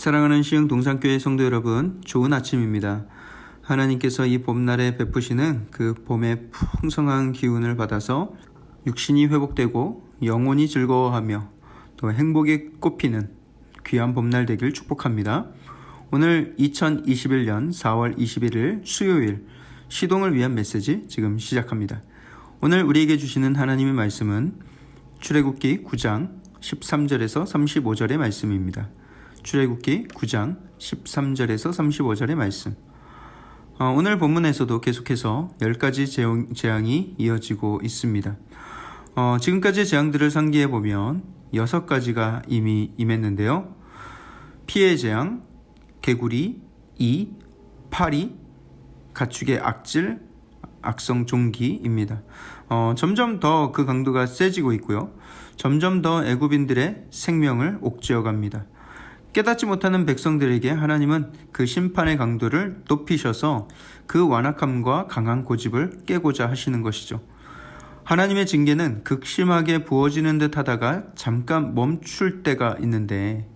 사랑하는 시흥 동산교회 성도 여러분, 좋은 아침입니다. 하나님께서 이 봄날에 베푸시는 그 봄의 풍성한 기운을 받아서 육신이 회복되고 영혼이 즐거워하며 또 행복이 꽃피는 귀한 봄날 되길 축복합니다. 오늘 2021년 4월 21일 수요일 시동을 위한 메시지 지금 시작합니다. 오늘 우리에게 주시는 하나님의 말씀은 출애굽기 9장 13절에서 35절의 말씀입니다. 출애굽기 9장 13절에서 35절의 말씀. 오늘 본문에서도 계속해서 10가지 재앙이 이어지고 있습니다. 지금까지의 재앙들을 상기해 보면 6가지가 이미 임했는데요. 피의 재앙, 개구리, 이, 파리, 가축의 악질, 악성 종기입니다. 점점 더 그 강도가 세지고 있고요. 점점 더 애굽인들의 생명을 옥죄어 갑니다. 깨닫지 못하는 백성들에게 하나님은 그 심판의 강도를 높이셔서 그 완악함과 강한 고집을 깨고자 하시는 것이죠. 하나님의 징계는 극심하게 부어지는 듯 하다가 잠깐 멈출 때가 있는데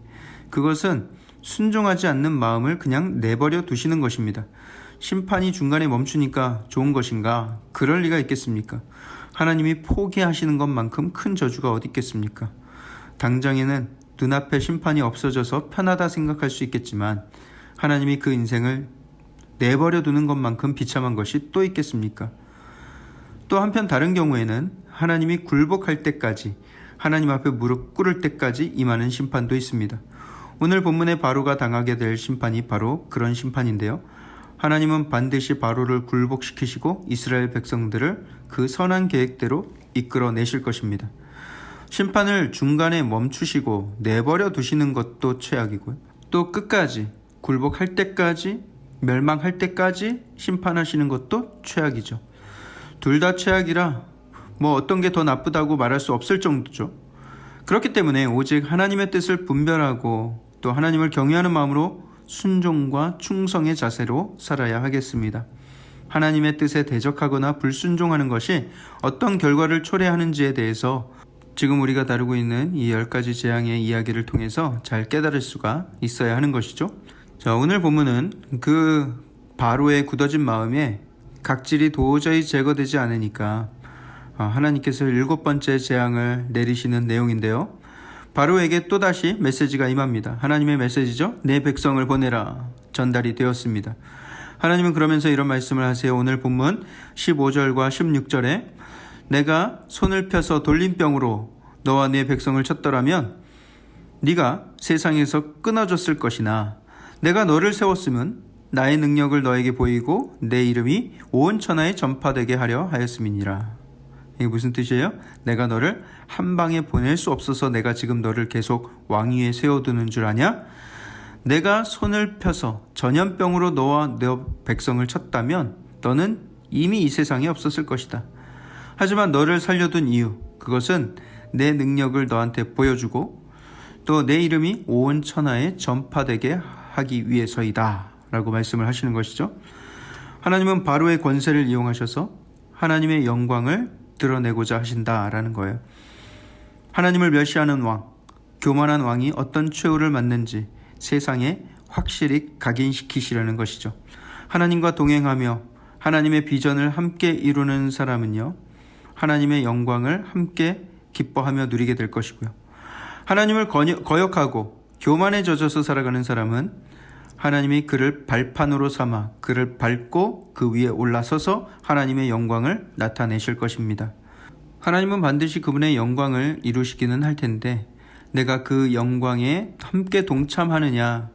그것은 순종하지 않는 마음을 그냥 내버려 두시는 것입니다. 심판이 중간에 멈추니까 좋은 것인가? 그럴 리가 있겠습니까? 하나님이 포기하시는 것만큼 큰 저주가 어디 있겠습니까? 당장에는 눈앞에 심판이 없어져서 편하다 생각할 수 있겠지만 하나님이 그 인생을 내버려 두는 것만큼 비참한 것이 또 있겠습니까? 또 한편 다른 경우에는 하나님이 굴복할 때까지, 하나님 앞에 무릎 꿇을 때까지 임하는 심판도 있습니다. 오늘 본문의 바로가 당하게 될 심판이 바로 그런 심판인데요. 하나님은 반드시 바로를 굴복시키시고 이스라엘 백성들을 그 선한 계획대로 이끌어내실 것입니다. 심판을 중간에 멈추시고 내버려 두시는 것도 최악이고요. 또 끝까지 굴복할 때까지, 멸망할 때까지 심판하시는 것도 최악이죠. 둘 다 최악이라 어떤 게 더 나쁘다고 말할 수 없을 정도죠. 그렇기 때문에 오직 하나님의 뜻을 분별하고 또 하나님을 경외하는 마음으로 순종과 충성의 자세로 살아야 하겠습니다. 하나님의 뜻에 대적하거나 불순종하는 것이 어떤 결과를 초래하는지에 대해서 지금 우리가 다루고 있는 이 10가지 재앙의 이야기를 통해서 잘 깨달을 수가 있어야 하는 것이죠. 자, 오늘 본문은 그 바로의 굳어진 마음에 각질이 도저히 제거되지 않으니까 하나님께서 7번째 재앙을 내리시는 내용인데요. 바로에게 또다시 메시지가 임합니다. 하나님의 메시지죠. 내 백성을 보내라. 전달이 되었습니다. 하나님은 그러면서 이런 말씀을 하세요. 오늘 본문 15절과 16절에 내가 손을 펴서 돌림병으로 너와 네 백성을 쳤더라면 네가 세상에서 끊어졌을 것이나 내가 너를 세웠으면 나의 능력을 너에게 보이고 내 이름이 온 천하에 전파되게 하려 하였음이니라. 이게 무슨 뜻이에요? 내가 너를 한 방에 보낼 수 없어서 내가 지금 너를 계속 왕위에 세워두는 줄 아냐? 내가 손을 펴서 전염병으로 너와 내 백성을 쳤다면 너는 이미 이 세상에 없었을 것이다. 하지만 너를 살려둔 이유, 그것은 내 능력을 너한테 보여주고 또 내 이름이 온 천하에 전파되게 하기 위해서이다 라고 말씀을 하시는 것이죠. 하나님은 바로의 권세를 이용하셔서 하나님의 영광을 드러내고자 하신다라는 거예요. 하나님을 멸시하는 왕, 교만한 왕이 어떤 최후를 맞는지 세상에 확실히 각인시키시려는 것이죠. 하나님과 동행하며 하나님의 비전을 함께 이루는 사람은요, 하나님의 영광을 함께 기뻐하며 누리게 될 것이고요. 하나님을 거역하고 교만에 젖어서 살아가는 사람은 하나님이 그를 발판으로 삼아 그를 밟고 그 위에 올라서서 하나님의 영광을 나타내실 것입니다. 하나님은 반드시 그분의 영광을 이루시기는 할 텐데 내가 그 영광에 함께 동참하느냐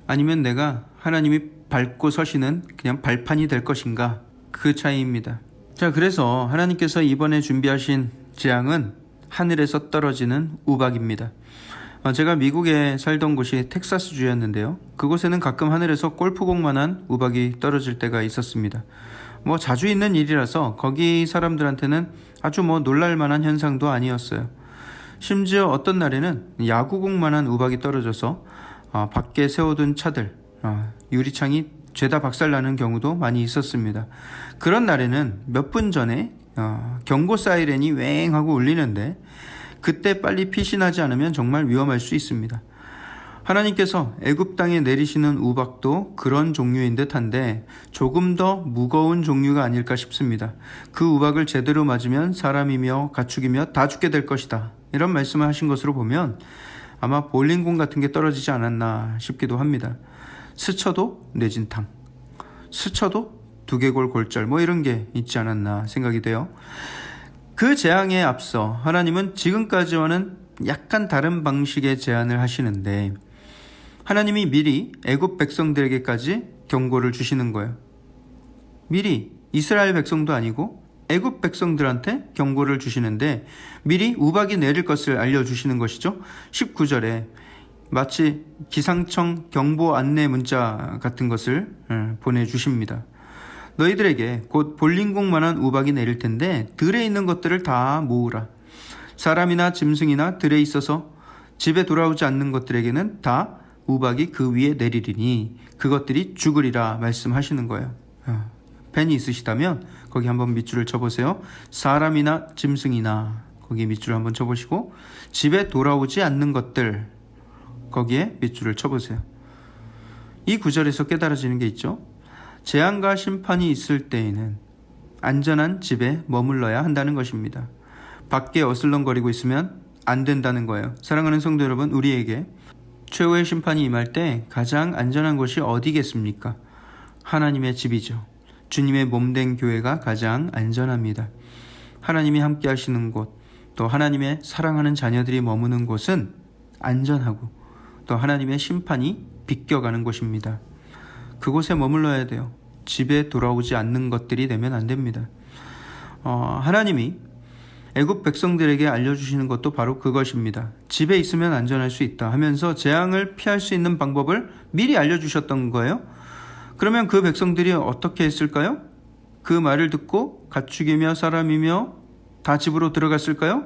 아니면 내가 하나님이 밟고 서시는 그냥 발판이 될 것인가, 그 차이입니다. 자, 그래서 하나님께서 이번에 준비하신 재앙은 하늘에서 떨어지는 우박입니다. 제가 미국에 살던 곳이 텍사스주였는데요. 그곳에는 가끔 하늘에서 골프공만한 우박이 떨어질 때가 있었습니다. 자주 있는 일이라서 거기 사람들한테는 아주 놀랄 만한 현상도 아니었어요. 심지어 어떤 날에는 야구공만한 우박이 떨어져서 밖에 세워둔 차들, 유리창이 죄다 박살나는 경우도 많이 있었습니다. 그런 날에는 몇 분 전에 경고 사이렌이 웽 하고 울리는데 그때 빨리 피신하지 않으면 정말 위험할 수 있습니다. 하나님께서 애굽 땅에 내리시는 우박도 그런 종류인 듯한데 조금 더 무거운 종류가 아닐까 싶습니다. 그 우박을 제대로 맞으면 사람이며 가축이며 다 죽게 될 것이다. 이런 말씀을 하신 것으로 보면 아마 볼링공 같은 게 떨어지지 않았나 싶기도 합니다. 스쳐도 뇌진탕, 스쳐도 두개골 골절 이런 게 있지 않았나 생각이 돼요. 그 재앙에 앞서 하나님은 지금까지와는 약간 다른 방식의 제안을 하시는데 하나님이 미리 애굽 백성들에게까지 경고를 주시는 거예요. 미리 이스라엘 백성도 아니고 애굽 백성들한테 경고를 주시는데 미리 우박이 내릴 것을 알려주시는 것이죠. 19절에 마치 기상청 경보 안내 문자 같은 것을 보내주십니다. 너희들에게 곧 볼링공만한 우박이 내릴 텐데 들에 있는 것들을 다 모으라. 사람이나 짐승이나 들에 있어서 집에 돌아오지 않는 것들에게는 다 우박이 그 위에 내리리니 그것들이 죽으리라 말씀하시는 거예요. 펜이 있으시다면 거기 한번 밑줄을 쳐보세요. 사람이나 짐승이나 거기 밑줄을 한번 쳐보시고 집에 돌아오지 않는 것들 거기에 밑줄을 쳐보세요. 이 구절에서 깨달아지는 게 있죠. 재앙과 심판이 있을 때에는 안전한 집에 머물러야 한다는 것입니다. 밖에 어슬렁거리고 있으면 안 된다는 거예요. 사랑하는 성도 여러분, 우리에게 최후의 심판이 임할 때 가장 안전한 곳이 어디겠습니까? 하나님의 집이죠. 주님의 몸된 교회가 가장 안전합니다. 하나님이 함께 하시는 곳, 또 하나님의 사랑하는 자녀들이 머무는 곳은 안전하고 또 하나님의 심판이 비껴가는 곳입니다. 그곳에 머물러야 돼요. 집에 돌아오지 않는 것들이 되면 안 됩니다. 하나님이 애굽 백성들에게 알려주시는 것도 바로 그것입니다. 집에 있으면 안전할 수 있다 하면서 재앙을 피할 수 있는 방법을 미리 알려주셨던 거예요. 그러면 그 백성들이 어떻게 했을까요? 그 말을 듣고 가축이며 사람이며 다 집으로 들어갔을까요?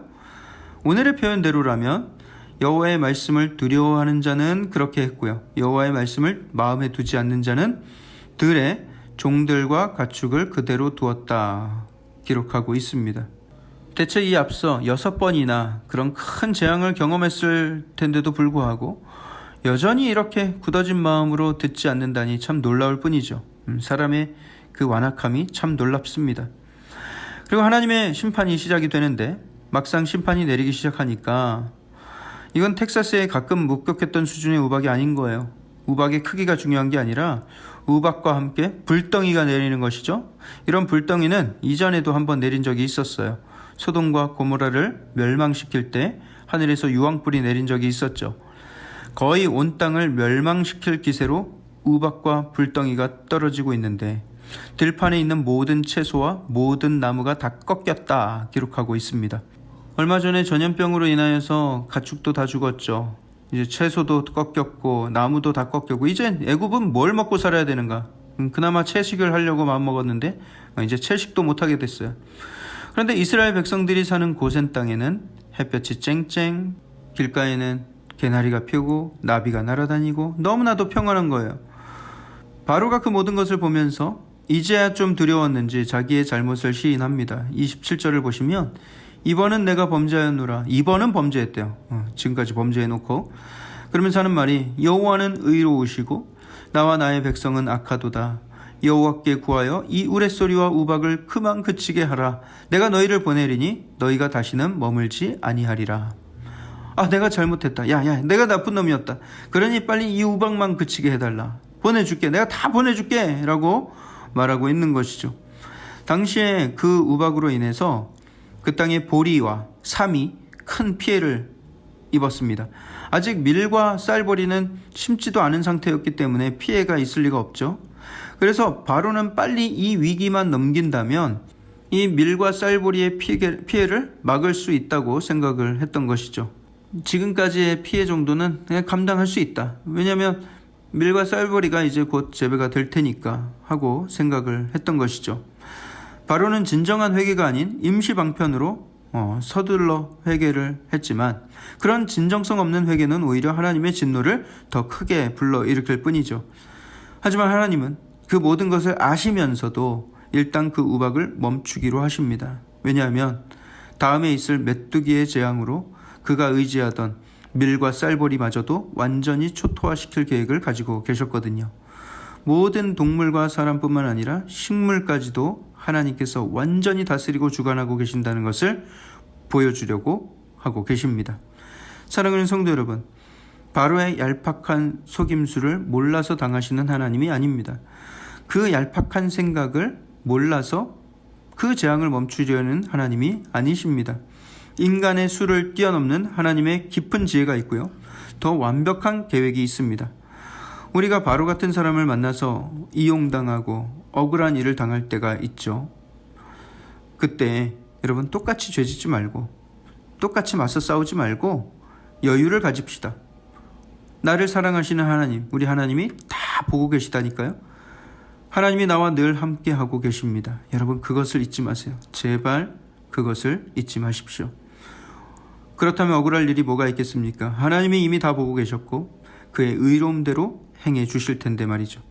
오늘의 표현대로라면 여호와의 말씀을 두려워하는 자는 그렇게 했고요. 여호와의 말씀을 마음에 두지 않는 자는 들에 종들과 가축을 그대로 두었다 기록하고 있습니다. 대체 이 앞서 6번이나 그런 큰 재앙을 경험했을 텐데도 불구하고 여전히 이렇게 굳어진 마음으로 듣지 않는다니 참 놀라울 뿐이죠. 사람의 그 완악함이 참 놀랍습니다. 그리고 하나님의 심판이 시작이 되는데 막상 심판이 내리기 시작하니까 이건 텍사스에 가끔 목격했던 수준의 우박이 아닌 거예요. 우박의 크기가 중요한 게 아니라 우박과 함께 불덩이가 내리는 것이죠. 이런 불덩이는 이전에도 한번 내린 적이 있었어요. 소돔과 고모라를 멸망시킬 때 하늘에서 유황불이 내린 적이 있었죠. 거의 온 땅을 멸망시킬 기세로 우박과 불덩이가 떨어지고 있는데 들판에 있는 모든 채소와 모든 나무가 다 꺾였다 기록하고 있습니다. 얼마 전에 전염병으로 인하여서 가축도 다 죽었죠. 이제 채소도 꺾였고 나무도 다 꺾였고 이제 애굽은 뭘 먹고 살아야 되는가? 그나마 채식을 하려고 마음먹었는데 이제 채식도 못하게 됐어요. 그런데 이스라엘 백성들이 사는 고센 땅에는 햇볕이 쨍쨍, 길가에는 개나리가 피고 나비가 날아다니고 너무나도 평안한 거예요. 바로가 그 모든 것을 보면서 이제야 좀 두려웠는지 자기의 잘못을 시인합니다. 27절을 보시면 이번은 내가 범죄하였노라. 이번은 범죄했대요. 지금까지 범죄해놓고 그러면서 하는 말이 여호와는 의로우시고 나와 나의 백성은 악하도다. 여호와께 구하여 이 우레소리와 우박을 그만 그치게 하라. 내가 너희를 보내리니 너희가 다시는 머물지 아니하리라. 내가 잘못했다. 야, 내가 나쁜 놈이었다. 그러니 빨리 이 우박만 그치게 해달라. 보내줄게. 내가 다 보내줄게. 라고 말하고 있는 것이죠. 당시에 그 우박으로 인해서 그 땅의 보리와 삼이 큰 피해를 입었습니다. 아직 밀과 쌀보리는 심지도 않은 상태였기 때문에 피해가 있을 리가 없죠. 그래서 바로는 빨리 이 위기만 넘긴다면 이 밀과 쌀보리의 피해를 막을 수 있다고 생각을 했던 것이죠. 지금까지의 피해 정도는 그냥 감당할 수 있다. 왜냐하면 밀과 쌀보리가 이제 곧 재배가 될 테니까 하고 생각을 했던 것이죠. 바로는 진정한 회개가 아닌 임시방편으로 서둘러 회개를 했지만 그런 진정성 없는 회개는 오히려 하나님의 진노를 더 크게 불러일으킬 뿐이죠. 하지만 하나님은 그 모든 것을 아시면서도 일단 그 우박을 멈추기로 하십니다. 왜냐하면 다음에 있을 메뚜기의 재앙으로 그가 의지하던 밀과 쌀보리마저도 완전히 초토화시킬 계획을 가지고 계셨거든요. 모든 동물과 사람뿐만 아니라 식물까지도 하나님께서 완전히 다스리고 주관하고 계신다는 것을 보여주려고 하고 계십니다. 사랑하는 성도 여러분, 바로의 얄팍한 속임수를 몰라서 당하시는 하나님이 아닙니다. 그 얄팍한 생각을 몰라서 그 재앙을 멈추려는 하나님이 아니십니다. 인간의 수를 뛰어넘는 하나님의 깊은 지혜가 있고요. 더 완벽한 계획이 있습니다. 우리가 바로 같은 사람을 만나서 이용당하고 억울한 일을 당할 때가 있죠. 그때 여러분 똑같이 죄짓지 말고 똑같이 맞서 싸우지 말고 여유를 가집시다. 나를 사랑하시는 하나님, 우리 하나님이 다 보고 계시다니까요. 하나님이 나와 늘 함께 하고 계십니다. 여러분 그것을 잊지 마세요. 제발 그것을 잊지 마십시오. 그렇다면 억울할 일이 뭐가 있겠습니까? 하나님이 이미 다 보고 계셨고 그의 의로움대로 행해 주실 텐데 말이죠.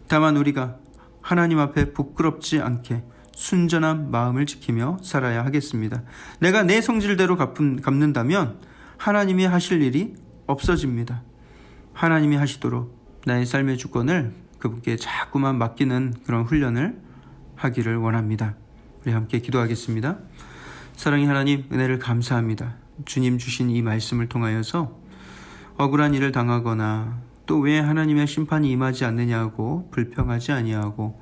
다만 우리가 하나님 앞에 부끄럽지 않게 순전한 마음을 지키며 살아야 하겠습니다. 내가 내 성질대로 갚는다면 하나님이 하실 일이 없어집니다. 하나님이 하시도록 나의 삶의 주권을 그분께 자꾸만 맡기는 그런 훈련을 하기를 원합니다. 우리 함께 기도하겠습니다. 사랑의 하나님, 은혜를 감사합니다. 주님 주신 이 말씀을 통하여서 억울한 일을 당하거나 또 왜 하나님의 심판이 임하지 않느냐고 불평하지 아니하고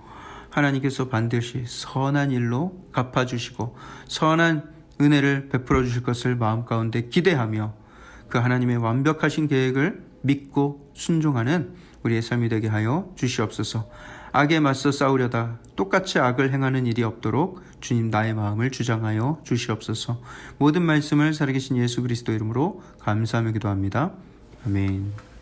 하나님께서 반드시 선한 일로 갚아주시고 선한 은혜를 베풀어 주실 것을 마음 가운데 기대하며 그 하나님의 완벽하신 계획을 믿고 순종하는 우리의 삶이 되게 하여 주시옵소서. 악에 맞서 싸우려다 똑같이 악을 행하는 일이 없도록 주님 나의 마음을 주장하여 주시옵소서. 모든 말씀을 살아계신 예수 그리스도 이름으로 감사하며 기도합니다. 아멘.